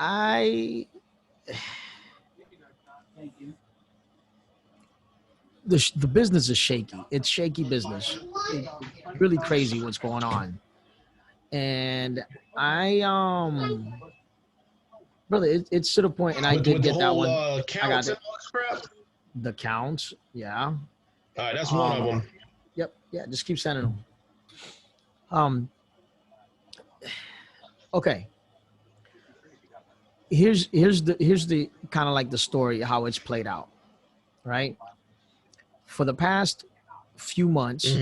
I the business is shaky. It's shaky business. It's really crazy what's going on. And I brother, it's to the point, and I did With the get that whole one. I got counts and it. all this crap. The counts, yeah. All right, that's one of Um, them. yep, yeah. Just keep sending them. Um, okay. Here's the kind of like the story how it's played out, right? For the past few months,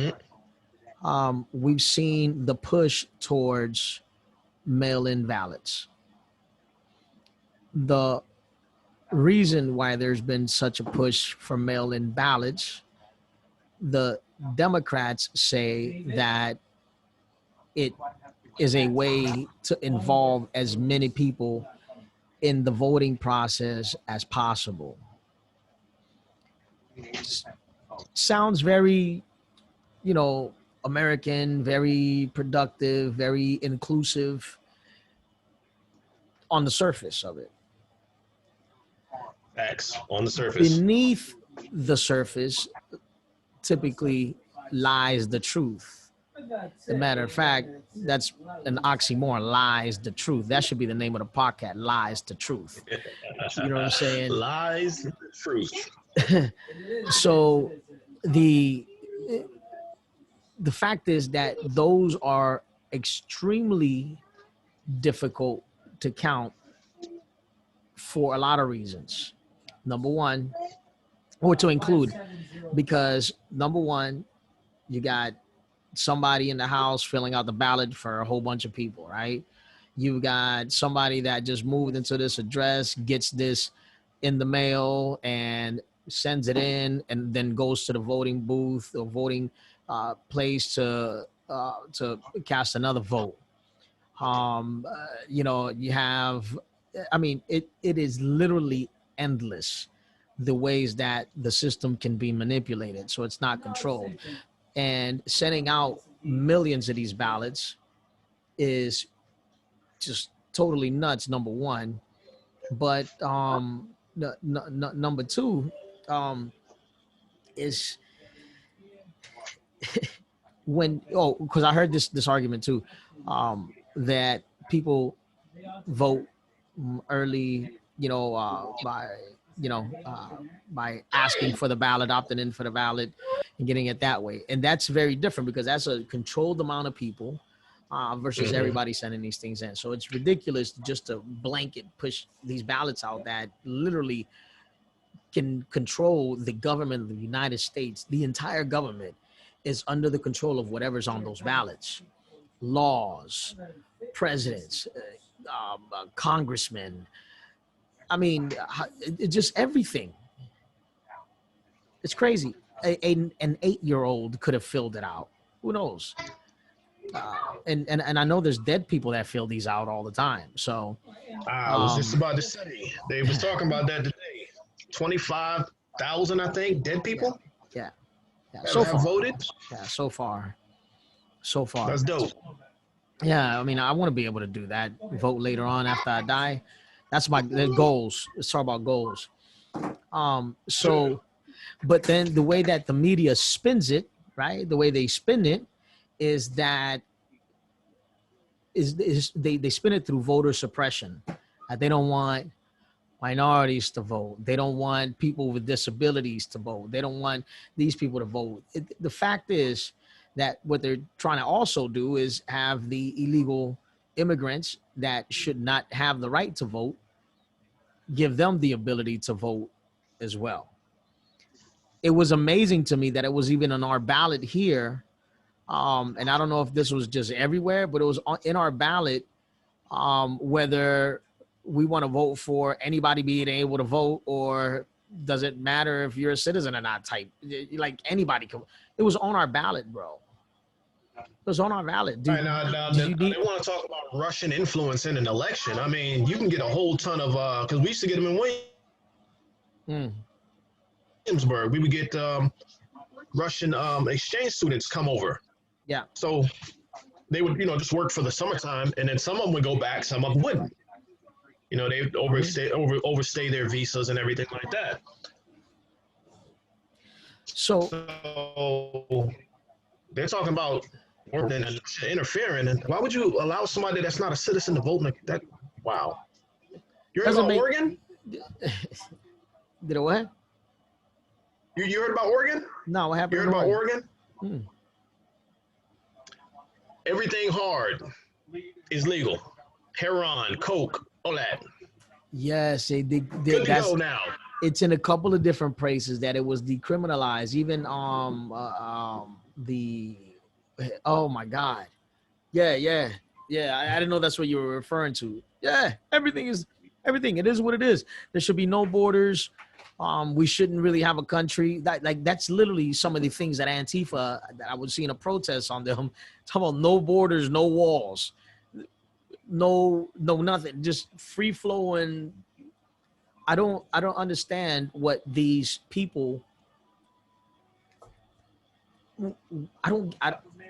Hmm. we've seen the push towards mail-in ballots. The reason why there's been such a push for mail-in ballots, the Democrats say that it is a way to involve as many people in the voting process as possible. Sounds very, you know, American, very productive, very inclusive on the surface of it. Facts on the surface. Beneath the surface, typically lies the truth. As a matter of fact, that's an oxymoron, lies the truth. That should be the name of the podcast, lies the truth. You know what I'm saying? Lies, truth. So the the fact is that those are extremely difficult to count for a lot of reasons. Number one, or to include, because number one, you got somebody in the house filling out the ballot for a whole bunch of people, right? You got somebody that just moved into this address, gets this in the mail and sends it in, and then goes to the voting booth or voting place to cast another vote. You have, I mean, it is literally endless the ways that the system can be manipulated, so it's not controlled. And sending out millions of these ballots is just totally nuts. Number one, but number two is when because I heard this argument too, that people vote early, by you know uh, by asking for the ballot, opting in for the ballot, and getting it that way. And that's very different because that's a controlled amount of people versus Hmm. everybody sending these things in. So it's ridiculous just to blanket push these ballots out that literally can control the government of the United States. The entire government is under the control of whatever's on those ballots. Laws, presidents, congressmen. I mean, just everything. It's crazy. An 8-year-old could have filled it out. Who knows? And I know there's dead people that fill these out all the time. So, I was just um, about to say they was talking about that today. 25,000, I think, dead yeah, people yeah, yeah. have, So have far, voted. yeah. So far. That's dope. Yeah. I mean, I want to be able to do that. Vote later on after I die. That's my the goals. Let's talk about goals. So, but then the way that the media spins it, right? The way they spin it is that is they spin it through voter suppression. They don't want minorities to vote. They don't want people with disabilities to vote. They don't want these people to vote. The fact is that what they're trying to also do is have the illegal immigrants that should not have the right to vote, give them the ability to vote as well. It was amazing to me that it was even on our ballot here. And I don't know if this was just everywhere, but it was in our ballot, whether we want to vote for anybody being able to vote, or does it matter if you're a citizen or not type. Like anybody can. It was on our ballot, bro. It was on our ballot. All Did, right, did you they need? want to talk about Russian influence in an election. I mean, you can get a whole ton of because we used to get them in Mm, Williamsburg. We would get Russian exchange students come over. yeah. So they would, just work for the summertime, and then some of them would go back, some of them wouldn't. You know, they overstay their visas and everything like that. So So they're talking about and interfering. And why would you allow somebody that's not a citizen to vote? That wow. You heard doesn't about make Oregon? did it what? You heard about Oregon? No, what You happened heard in about Oregon? Oregon? Everything hard is legal. Heroin, coke, all that. Yes, Good to that's go now. it's in a couple of different places that it was decriminalized. Even the oh my god, yeah. I didn't know that's what you were referring to. Yeah, everything. It is what it is. There should be no borders. We shouldn't really have a country. That's literally some of the things that Antifa that I was seeing a protest on them talking about no borders, no walls, no nothing, just free flowing. I don't understand what these people.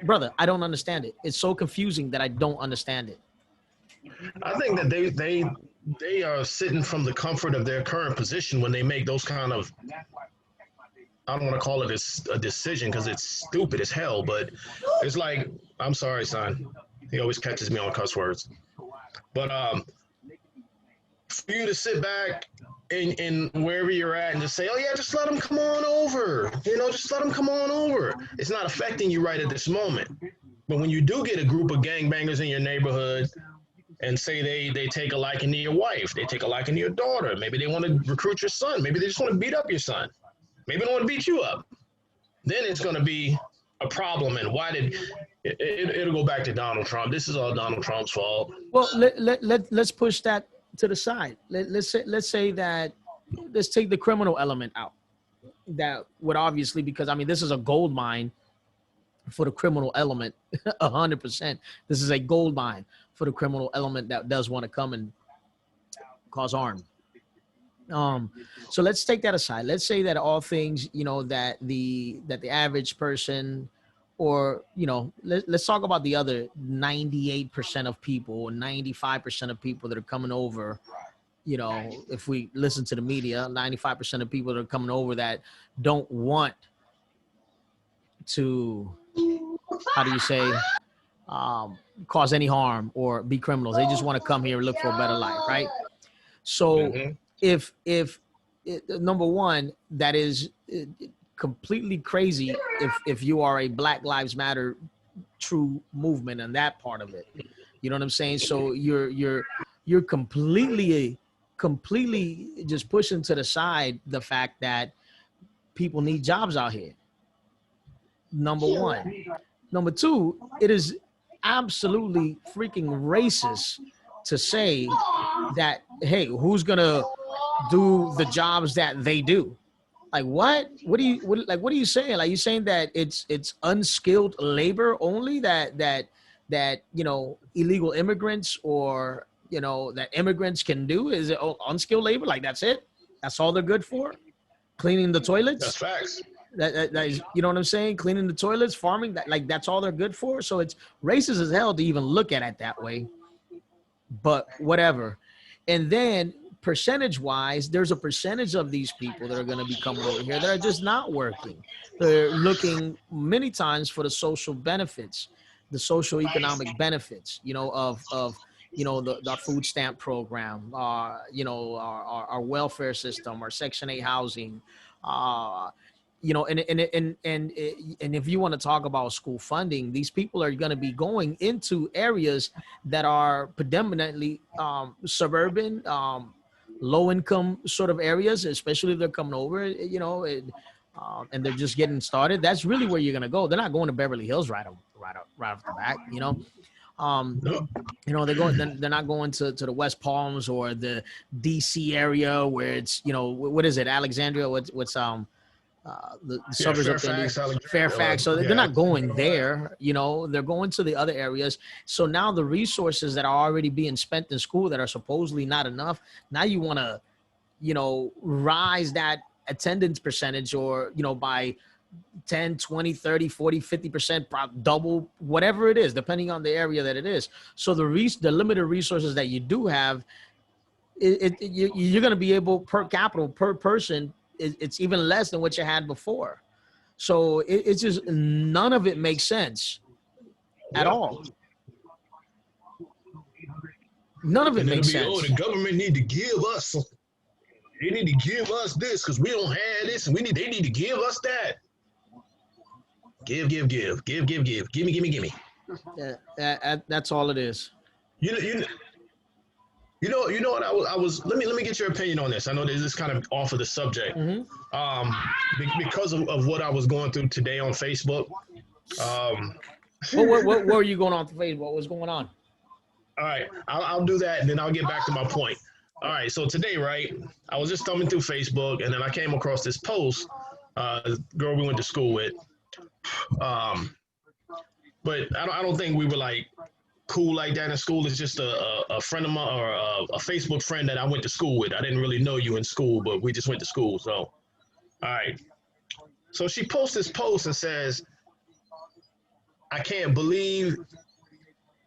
Brother, I don't understand it. It's so confusing that I don't understand it. I think that they are sitting from the comfort of their current position when they make those kind of, I don't want to call it a decision because it's stupid as hell, but it's like, I'm sorry, son. He always catches me on cuss words. But for you to sit back in wherever you're at and just say, oh yeah, just let them come on over. You know, just let them come on over. It's not affecting you right at this moment. But when you do get a group of gangbangers in your neighborhood and say they take a liking to your wife, they take a liking to your daughter, maybe they want to recruit your son, maybe they just want to beat up your son, maybe they want to beat you up, then it's going to be a problem. And why did it'll go back to Donald Trump. This is all Donald Trump's fault. Well, let's push that to the side. Let's say that let's take the criminal element out. That would obviously, because I mean this is a gold mine for the criminal element, 100%. This is a gold mine for the criminal element that does want to come and cause harm. So let's take that aside. Let's say that all things, that the average person, or let's talk about the other 98% of people, 95% of people that are coming over. If we listen to the media, 95% of people that are coming over that don't want to, how do you say, cause any harm or be criminals. They just want to come here and look for a better life, right? So if number one, that is completely crazy if you are a Black Lives Matter true movement and that part of it. You know what I'm saying? So you're completely just pushing to the side the fact that people need jobs out here. Number one. Number two, it is absolutely freaking racist to say that, hey, who's gonna do the jobs that they do? Like what? What are you saying? Like you saying that it's unskilled labor only that illegal immigrants or that immigrants can do? Is it unskilled labor? Like that's it? That's all they're good for? Cleaning the toilets? That's facts. That is, you know what I'm saying? Cleaning the toilets, farming, that's all they're good for. So it's racist as hell to even look at it that way. But whatever. And then percentage wise, there's a percentage of these people that are going to be coming over here that are just not working. They're looking many times for the social benefits, the social economic benefits, of our food stamp program, our welfare system, our Section 8 housing, and if you want to talk about school funding, these people are going to be going into areas that are predominantly suburban, low income sort of areas, especially if they're coming over, and they're just getting started. That's really where you're going to go. They're not going to Beverly Hills right off the bat, they're not going to the West Palms or the DC area where it's, what is it? Alexandria, what's the suburbs Fairfax, up there, Fairfax. So they're not going there, they're going to the other areas. So now the resources that are already being spent in school that are supposedly not enough, now you want to, rise that attendance percentage or, by 10, 20, 30, 40, 50%, double, whatever it is, depending on the area that it is. So the limited resources that you do have, you're going to be able per capita per person. It's even less than what you had before. So it's just none of it makes sense at Yep. all. None of it And it'll makes be, oh, sense. the government need to give us. They need to give us this because we don't have this, and they need to give us that. Give. Give me. That's all it is. You know, you know what I was. Let me get your opinion on this. I know this is kind of off of the subject. Because of what I was going through today on Facebook. What were you going on Facebook? What was going on? All right, I'll do that, and then I'll get back to my point. All right, so today, right, I was just thumbing through Facebook, and then I came across this post, girl we went to school with. But I don't think we were like cool like that in school. It's just a friend of mine, or a Facebook friend that I went to school with. I didn't really know you in school, but we just went to school. So, all right. So she posts this post and says, I can't believe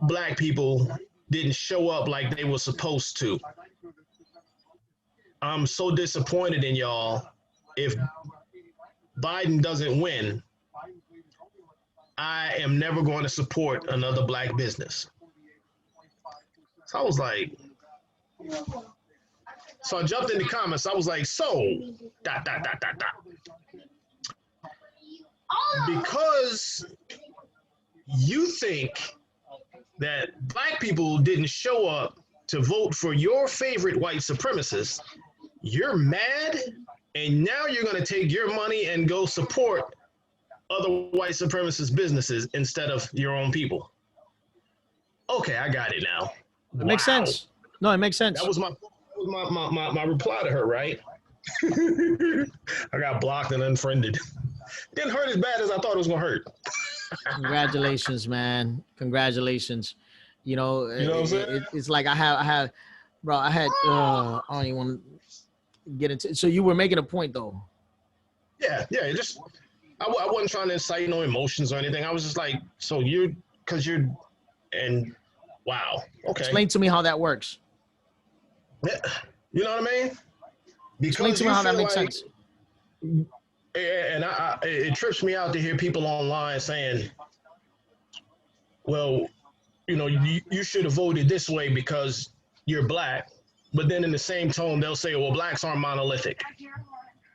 black people didn't show up like they were supposed to. I'm so disappointed in y'all. If Biden doesn't win, I am never going to support another black business. So I was like, so I jumped in the comments. I was like, so, ... Because you think that black people didn't show up to vote for your favorite white supremacist, you're mad, and now you're going to take your money and go support other white supremacist businesses instead of your own people. Okay, I got it now. It makes sense. No, it makes sense. That was my reply to her, right? I got blocked and unfriended. Didn't hurt as bad as I thought it was gonna hurt. Congratulations, man. Congratulations. You know what I'm saying? It's like I had, bro. I don't even want to get into. So you were making a point, though. Yeah. Just I wasn't trying to incite no emotions or anything. I was just like, so and wow. Okay. Explain to me how that works. Yeah. You know what I mean? Because Explain to me how that makes sense. And it trips me out to hear people online saying, well, you know, you should have voted this way because you're black. But then in the same tone, they'll say, well, blacks aren't monolithic.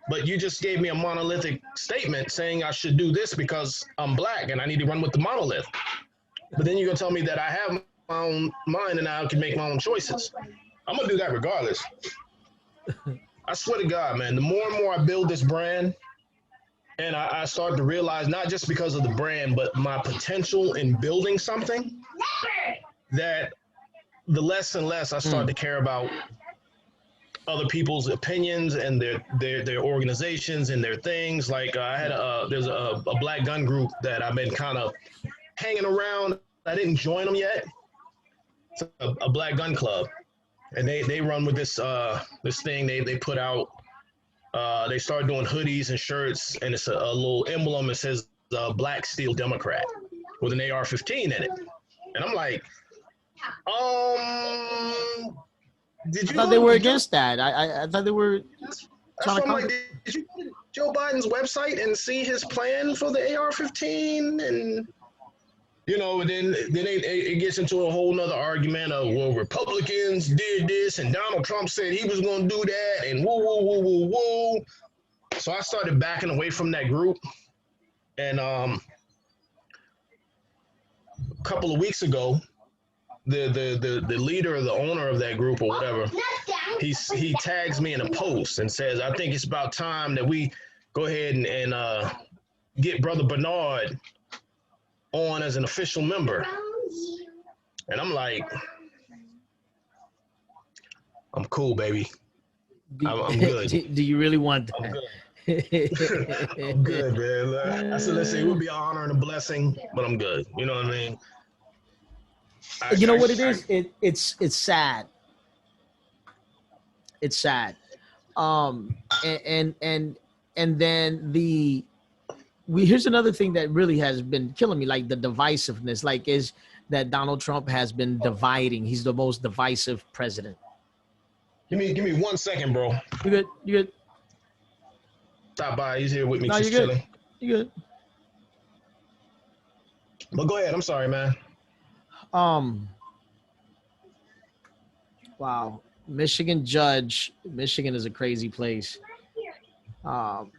But you just gave me a monolithic statement saying I should do this because I'm black and I need to run with the monolith. But then you're going to tell me that I have my own mind and I can make my own choices. I'm going to do that regardless. I swear to God, man, the more and more I build this brand, and I start to realize, not just because of the brand, but my potential in building something, that the less and less I start to care about other people's opinions and their organizations and their things. Like there's a black gun group that I've been kind of hanging around. I didn't join them yet. It's a black gun club, and they run with this thing they put out. They started doing hoodies and shirts, and it's a little emblem that says Black Steel Democrat with an AR-15 in it. And I'm like, did you I thought they were against that. I thought they were trying to like, did you go to Joe Biden's website and see his plan for the AR-15? And, you know, then it gets into a whole nother argument of, well, Republicans did this and Donald Trump said he was going to do that and woo. So I started backing away from that group. And a couple of weeks ago, the leader or the owner of that group or whatever, he tags me in a post and says, I think it's about time that we go ahead and get Brother Bernard on as an official member. And I'm like, I'm cool, baby. I'm good. Do you really want that? I'm good. I'm good, man. I said, listen, it would be an honor and a blessing, but I'm good. You know what I mean? You know what it is? It's sad. It's sad. And then here's another thing that really has been killing me, like the divisiveness, like is that Donald Trump has been dividing. He's the most divisive president. Give me 1 second, bro. You good? You good? Stop by. He's here with me, No, just you're good. chilling. You good? But go ahead. I'm sorry, man. Um. Wow. Michigan judge. Michigan is a crazy place. Um.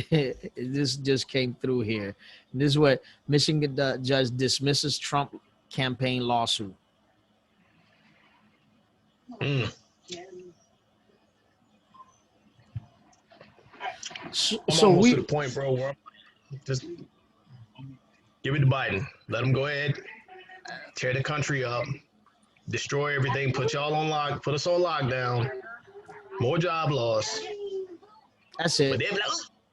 This just came through here. This is what Michigan judge dismisses Trump campaign lawsuit. Mm. So, I'm so almost to we the point, bro, where I'm just give it to Biden. Let him go ahead, tear the country up, destroy everything, put y'all on lock, put us on lockdown, more job loss. that's But it. they're like,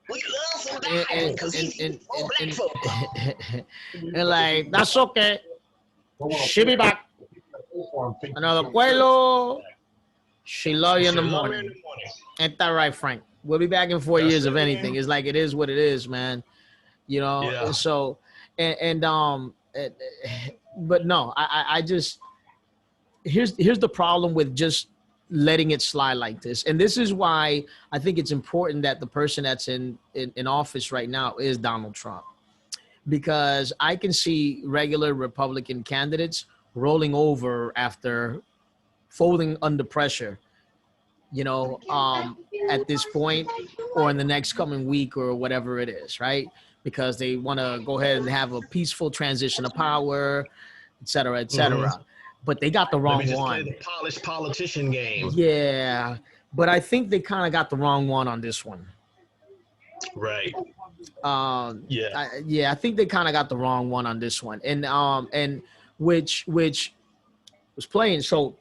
we love some And Biden because and he's and for and, black and, folk. and like that's okay. She'll be back. Another Pueblo. She love you in the Should love her in morning. the morning. Ain't that right, Frank? We'll be back in 4 years That's of it, anything. man. It's like it is what it is, man. You know. Yeah. So and but no, I just here's the problem with just letting it slide like this. And this is why I think it's important that the person that's in office right now is Donald Trump, because I can see regular Republican candidates rolling over after folding under pressure, you know, at this point or in the next coming week or whatever it is, right? Because they want to go ahead and have a peaceful transition of power, et cetera, et Mm-hmm. cetera. But they got the Let me wrong just play one. the polished politician game. Yeah. But I think they kind of got the wrong one on this one. Right. Yeah. I think they kind of got the wrong one on this one. And which was playing. So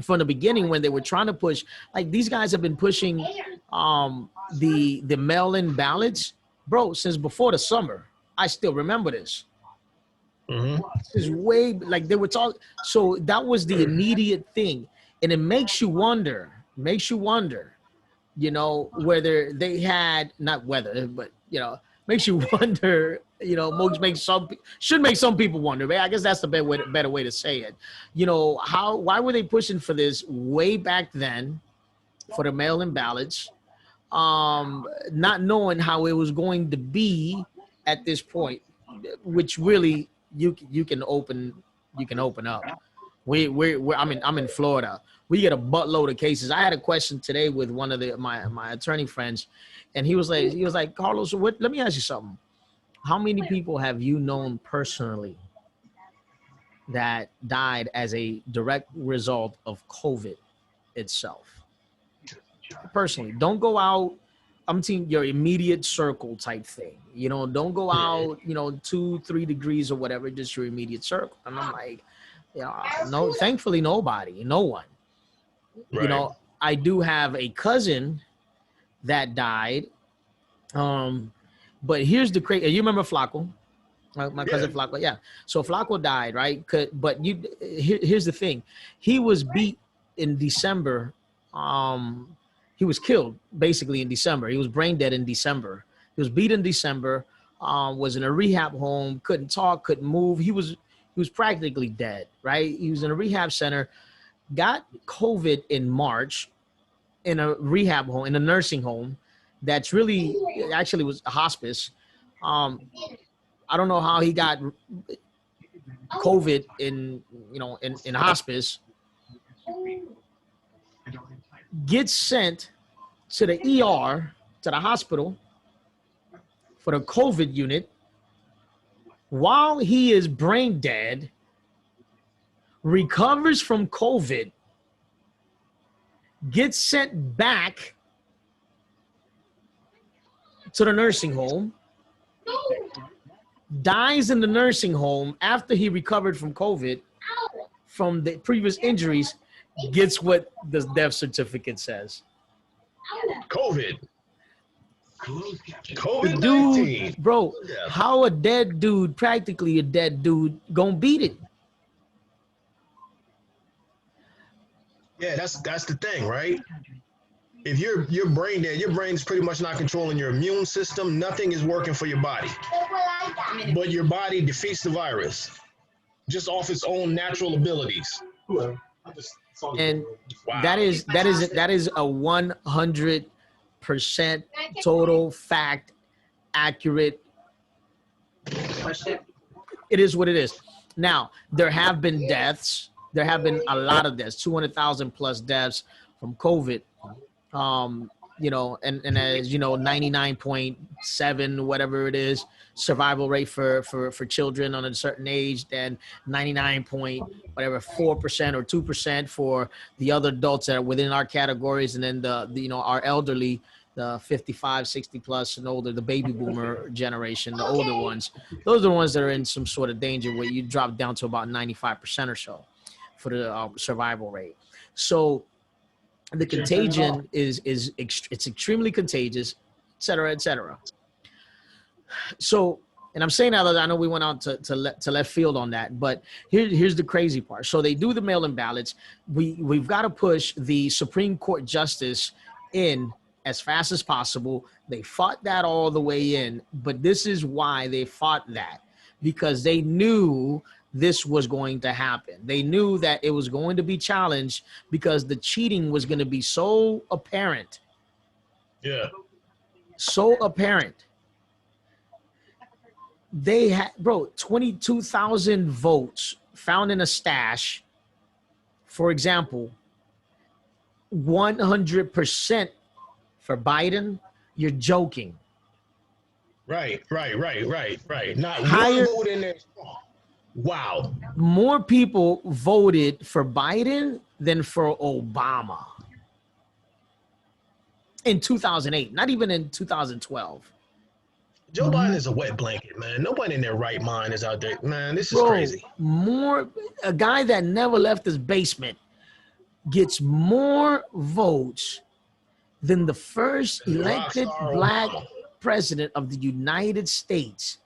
from the beginning when they were trying to push, like these guys have been pushing the mail-in ballots, bro, since before the summer. I still remember this. Mm-hmm. This is way like they were talking. So that was the immediate thing, and it makes you wonder, you know, whether they had not whether, but you know, makes you wonder. You know, should make some people wonder. But I guess that's the better way to say it. You know, why were they pushing for this way back then for the mail-in ballots, not knowing how it was going to be at this point, which really you can open up. I'm in Florida. We get a buttload of cases. I had a question today with one of my attorney friends, and he was like, Carlos, let me ask you something. How many people have you known personally that died as a direct result of COVID itself? Personally, don't go out. I'm seeing your immediate circle type thing. You know, don't go out, you know, 2-3 degrees or whatever, just your immediate circle. And I'm like, yeah, no, thankfully no one. Right. You know, I do have a cousin that died. But here's the crazy. You remember Flacco? My cousin Flacco, yeah. So Flacco died, right? But here's the thing. He was beat in December. He was killed basically in December. He was brain dead in December. He was beat in December. Was in a rehab home. Couldn't talk. Couldn't move. He was practically dead, right? He was in a rehab center. Got COVID in March in a rehab home, in a nursing home. That's really actually was a hospice. I don't know how he got COVID in hospice. Gets sent to the ER, to the hospital for the COVID unit while he is brain dead, recovers from COVID, gets sent back to the nursing home, dies in the nursing home after he recovered from COVID, from the previous injuries, gets what the death certificate says. COVID. Dude, COVID-19. bro, how a dead dude, practically a dead dude, gonna beat it? Yeah, that's the thing, right? If you're brain dead, your brain's pretty much not controlling your immune system. Nothing is working for your body. But your body defeats the virus just off its own natural abilities. And Wow. that is a 100% total fact accurate. It is what it is. Now, there have been deaths. There have been a lot of deaths, 200,000 plus deaths from COVID. Um, and as you know, 99.7, whatever it is, survival rate for children on a certain age, then 99 point whatever 4% or 2% for the other adults that are within our categories, and then the our elderly, the 55, 60 plus and older, the baby boomer generation, the older ones. Those are the ones that are in some sort of danger, where you drop down to about 95% or so for the survival rate. So the contagion is it's extremely contagious, et cetera, et cetera. So, and I'm saying that I know we went out to left field on that, but here's the crazy part. So they do the mail-in ballots. We've got to push the Supreme Court justice in as fast as possible. They fought that all the way in, but this is why they fought that, because they knew this was going to happen. They knew that it was going to be challenged because the cheating was going to be so apparent. Yeah. So apparent. They had, 22,000 votes found in a stash. For example, 100% for Biden. You're joking. Right. Not higher one vote in there. Wow. More people voted for Biden than for Obama in 2008, not even in 2012. Joe Biden is a wet blanket, man. Nobody in their right mind is out there. Man, this is crazy. A guy that never left his basement gets more votes than the first elected black president of the United States.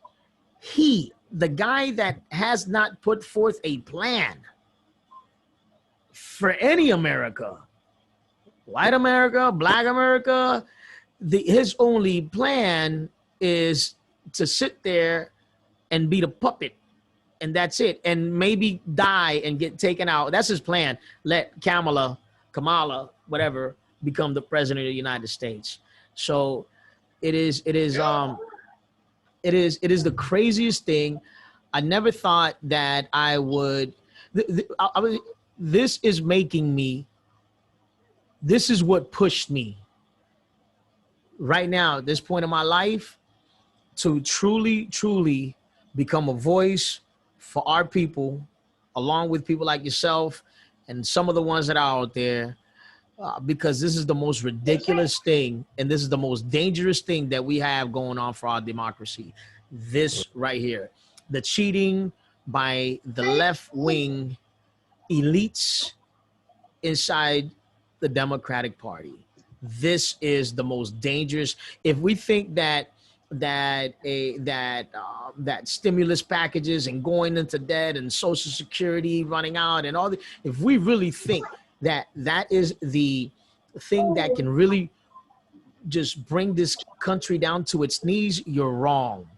The guy that has not put forth a plan for any America, white America, black America, his only plan is to sit there and be the puppet, and that's it, and maybe die and get taken out. That's his plan. Let Kamala, whatever, become the president of the United States. So it is the craziest thing. I never thought that I would. This is making me. This is what pushed me right now at this point in my life to truly become a voice for our people, along with people like yourself and some of the ones that are out there, because this is the most ridiculous thing, and this is the most dangerous thing that we have going on for our democracy. This right here, the cheating by the left-wing elites inside the Democratic Party. This is the most dangerous. If we think that stimulus packages and going into debt and Social Security running out and all if we really think that is the thing that can really just bring this country down to its knees, you're wrong.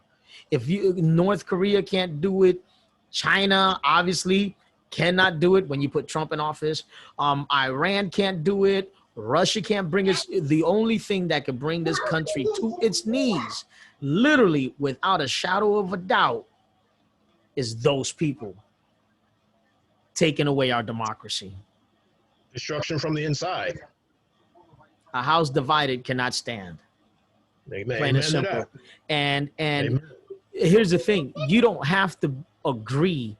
If North Korea can't do it, China obviously cannot do it when you put Trump in office. Iran can't do it. Russia can't bring us. The only thing that can bring this country to its knees, literally without a shadow of a doubt, is those people taking away our democracy. Destruction from the inside. A house divided cannot stand. Amen. Plain and simple. And here's the thing: you don't have to agree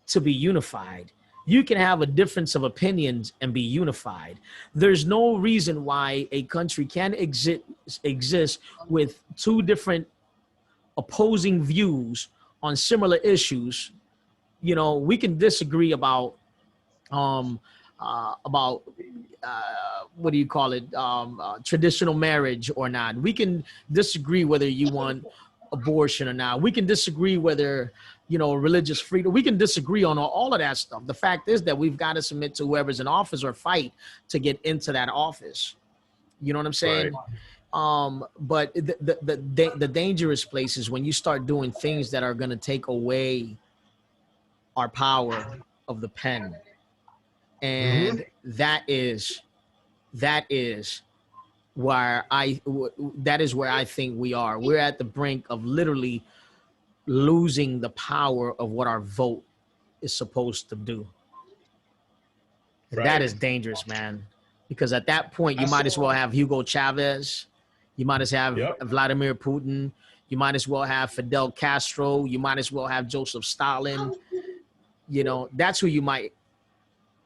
to be unified. You can have a difference of opinions and be unified. There's no reason why a country can exist with two different opposing views on similar issues. You know, we can disagree about what do you call it? Traditional marriage or not. We can disagree whether you want abortion or not. We can disagree whether, religious freedom. We can disagree on all of that stuff. The fact is that we've got to submit to whoever's in office or fight to get into that office. You know what I'm saying? Right. But the dangerous place is when you start doing things that are going to take away our power of the pen. And that is where that is where I think we are. We're at the brink of literally losing the power of what our vote is supposed to do. And that Right. is dangerous, man. Because at that point, you I might as saw. well have Hugo Chavez. You might as well have Yep. Vladimir Putin. You might as well have Fidel Castro. You might as well have Joseph Stalin. You know, that's who you might,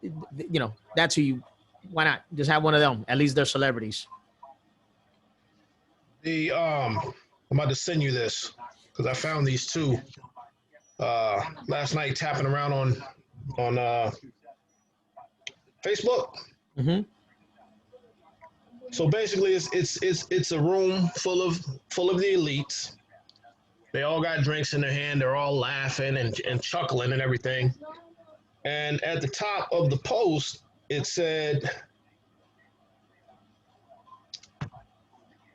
you know, that's who you, why not? Just have one of them. At least they're celebrities. I'm about to send you this because I found these two last night tapping around on Facebook. Mm-hmm. So basically, it's a room full of the elites. They all got drinks in their hand. They're all laughing and chuckling and everything. And at the top of the post, it said,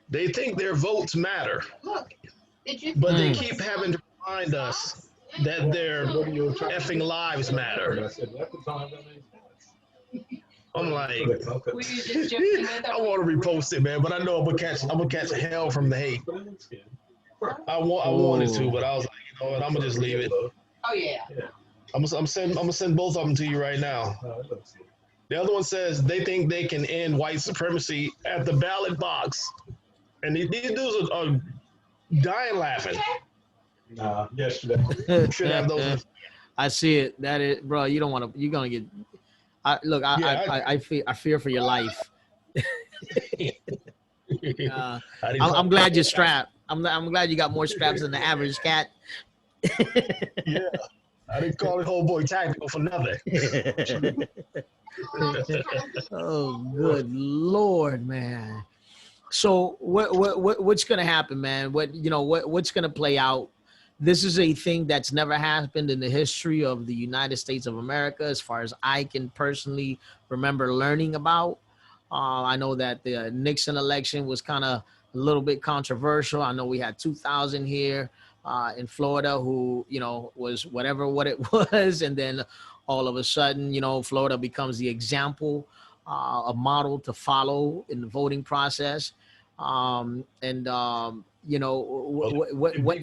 they think their votes matter, but they keep having to remind us that their effing lives matter. I'm like, I want to repost it, man, but I know I'm gonna catch hell from the hate. I wanted to, but I was like, you know what, I'm gonna just leave it. Oh yeah. I'm gonna send both of them to you right now. The other one says they think they can end white supremacy at the ballot box, and these dudes are dying laughing. Nah, yesterday. Should have those. I see it. That is, bro. You don't want to. You're gonna get. I fear for your life. I'm glad you're strapped. I'm glad you got more straps than the average cat. Yeah, I didn't call it Homeboy tactical for nothing. Oh, good Lord, man. So what's gonna happen, man? What's gonna play out? This is a thing that's never happened in the history of the United States of America, as far as I can personally remember learning about. I know that the Nixon election was kind of a little bit controversial. I know we had 2,000 here in Florida who, was what it was. And then all of a sudden, Florida becomes the example, a model to follow in the voting process. What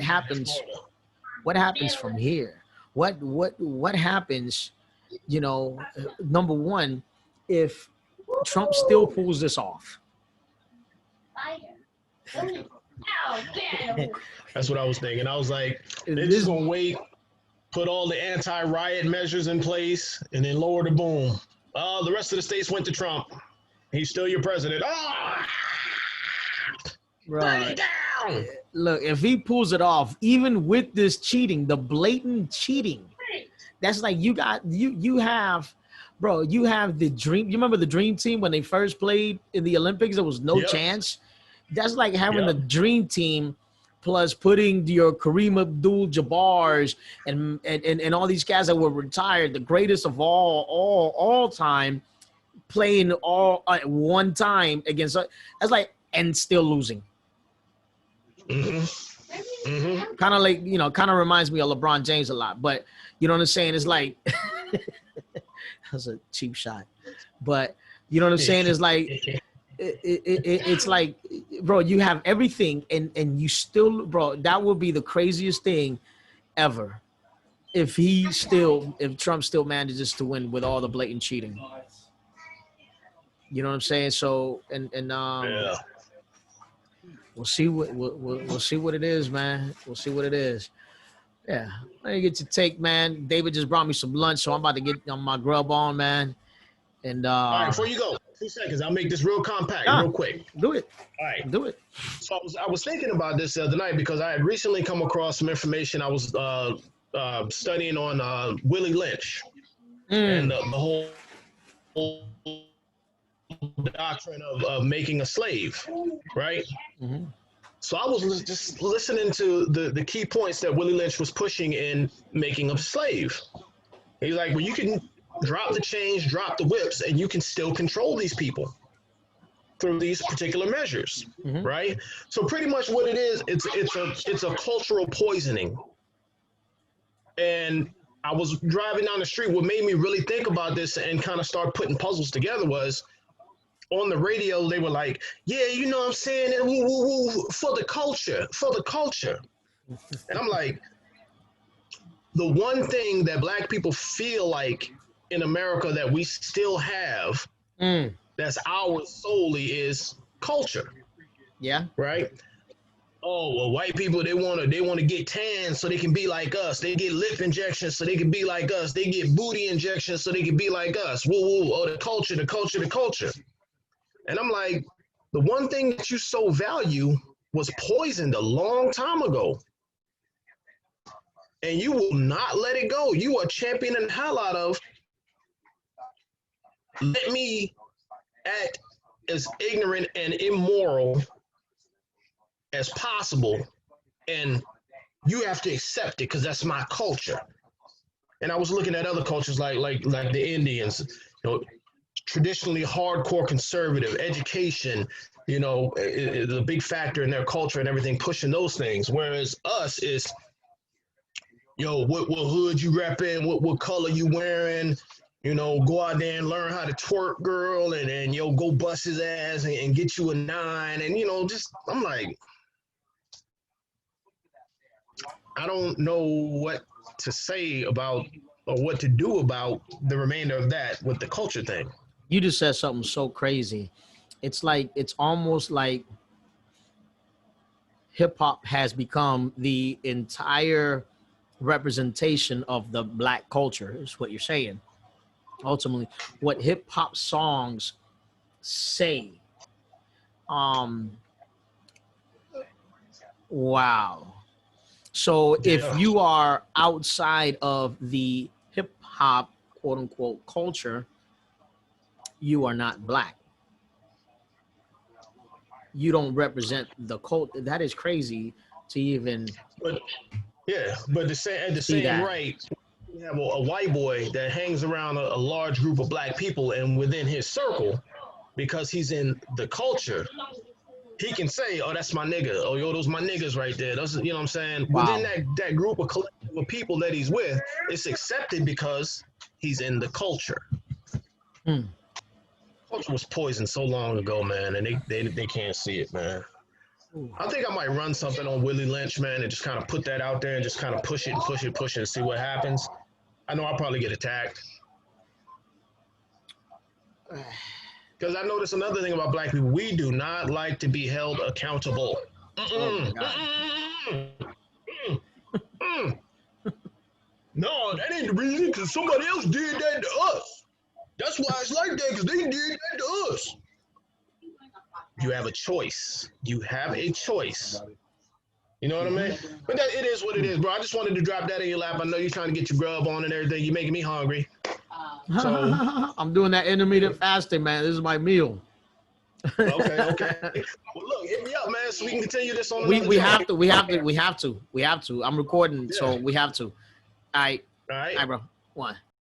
happens? What happens from here? What happens? Number one, if Trump still pulls this off. That's what I was thinking. I was like, they're just gonna wait, put all the anti-riot measures in place, and then lower the boom. The rest of the states went to Trump. He's still your president. Right. Down. Look, if he pulls it off, even with this cheating, the blatant cheating, that's like you have, bro, you have the dream. You remember the dream team when they first played in the Olympics? There was no chance. That's like having the dream team plus putting your Kareem Abdul-Jabbars and all these guys that were retired, the greatest of all time, playing all at one time against. That's like, and still losing. Mm-hmm. Mm-hmm. Kind of like, kind of reminds me of LeBron James a lot, but you know what I'm saying? It's like, that's a cheap shot, but you know what I'm saying? It's like, it's like, bro, you have everything and you still, bro, that would be the craziest thing ever. If Trump still manages to win with all the blatant cheating, you know what I'm saying? So, yeah. We'll see we'll see what it is, man. We'll see what it is. Yeah, let me get your take, man. David just brought me some lunch, so I'm about to get on my grub on, man. And all right, before you go, 2 seconds. I'll make this real compact, real quick. Do it. All right, do it. So I was thinking about this the other night because I had recently come across some information. I was studying on Willie Lynch and the whole doctrine of making a slave, right? Mm-hmm. So I was just listening to the key points that Willie Lynch was pushing in making a slave. He's like, well, you can drop the chains, drop the whips, and you can still control these people through these particular measures, right? So pretty much what it is, it's a cultural poisoning. And I was driving down the street. What made me really think about this and kind of start putting puzzles together was on the radio, they were like, yeah, you know what I'm saying? Woo, woo, woo, for the culture, for the culture. And I'm like, the one thing that black people feel like in America that we still have that's ours solely is culture. Yeah. Right? Oh, well, white people, they wanna get tan so they can be like us. They get lip injections so they can be like us. They get booty injections so they can be like us. Woo woo, oh, the culture, the culture, the culture. And I'm like, the one thing that you so value was poisoned a long time ago. And you will not let it go. You are championing the hell out of, let me act as ignorant and immoral as possible, and you have to accept it because that's my culture. And I was looking at other cultures like the Indians, you know, traditionally hardcore conservative education, you know, is a big factor in their culture and everything, pushing those things. Whereas us is, yo, what hood you repping, what color you wearing, you know, go out there and learn how to twerk, girl, and yo, go bust his ass and get you a 9, and you know, just I'm like, I don't know what to say about or what to do about the remainder of that with the culture thing. You just said something so crazy. It's almost like hip hop has become the entire representation of the black culture, is what you're saying. Ultimately, what hip hop songs say. Wow. So if Yeah. you are outside of the hip hop quote unquote culture, you are not black. You don't represent the cult. That is crazy to even But yeah, but at the see same that. right, you have a white boy that hangs around a large group of black people, and within his circle, because he's in the culture, he can say, "Oh, that's my nigga." Oh, yo, those my niggas right there. Those, you know what I'm saying? Wow. Within that group of collective of people that he's with, it's accepted because he's in the culture. Culture was poisoned so long ago, man, and they can't see it, man. I think I might run something on Willie Lynch, man, and just kind of put that out there and just kind of push it and push it, push it, and see what happens. I know I'll probably get attacked. Because I noticed another thing about black people, we do not like to be held accountable. Oh my God. No, that ain't the reason, because somebody else did that to us. That's why it's like that, because they did that to us. You have a choice. You have a choice. You know what I mean? But that, it is what it is, bro. I just wanted to drop that in your lap. I know you're trying to get your grub on and everything. You're making me hungry. So I'm doing that intermittent fasting, man. This is my meal. okay. Well, look, hit me up, man, so we can continue this on. We have to. I'm recording, Yeah. so we have to. All right, All right. all right, bro. One.